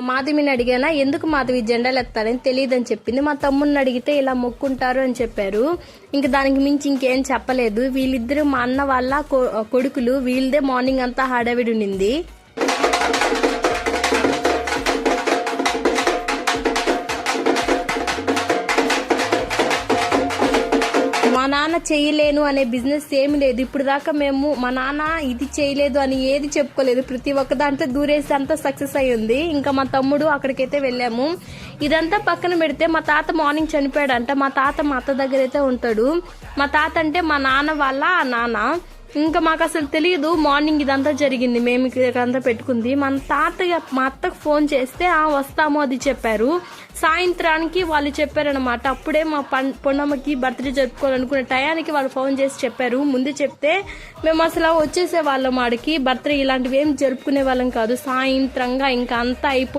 మాధవిని అడిగానా, ఎందుకు మాధవి జెండాలు ఎత్తాలని తెలియదని చెప్పింది. మా తమ్ముడిని అడిగితే ఇలా మొక్కుంటారు అని చెప్పారు. ఇంక దానికి మించి ఇంకేం చెప్పలేదు. వీళ్ళిద్దరు మా అన్న వాళ్ళ కొడుకులు, వీళ్ళదే మార్నింగ్ అంతా హడావిడి ఉండింది. మా నాన్న చేయలేను అనే బిజినెస్ ఏమి లేదు. ఇప్పుడు దాకా మేము మా నాన్న ఇది చేయలేదు అని ఏది చెప్పుకోలేదు. ప్రతి ఒక్క దాంట్లో దూరేసి అంతా సక్సెస్ అయ్యింది. ఇంకా మా తమ్ముడు అక్కడికైతే వెళ్ళాము. ఇదంతా పక్కన పెడితే మా తాత మార్నింగ్ చనిపోయాడంట. మా తాత మా అత్త దగ్గర అయితే ఉంటాడు. మా తాత అంటే మా నాన్న వాళ్ళ నాన్న. ఇంకా మాకు అసలు తెలియదు మార్నింగ్ ఇదంతా జరిగింది. మేము ఇదంతా పెట్టుకుంది. మన తాతయ్య మా అత్తకు ఫోన్ చేస్తే వస్తాము అది చెప్పారు. సాయంత్రానికి వాళ్ళు చెప్పారనమాట. అప్పుడే మా పొన్నమ్మకి బర్త్డే జరుపుకోవాలనుకునే టయానికి వాళ్ళు ఫోన్ చేసి చెప్పారు. ముందు చెప్తే మేము అసలు వచ్చేసే వాళ్ళం. ఆడికి బర్త్డే ఇలాంటివి ఏం జరుపుకునే వాళ్ళం కాదు. సాయంత్రంగా ఇంకా అంతా అయిపో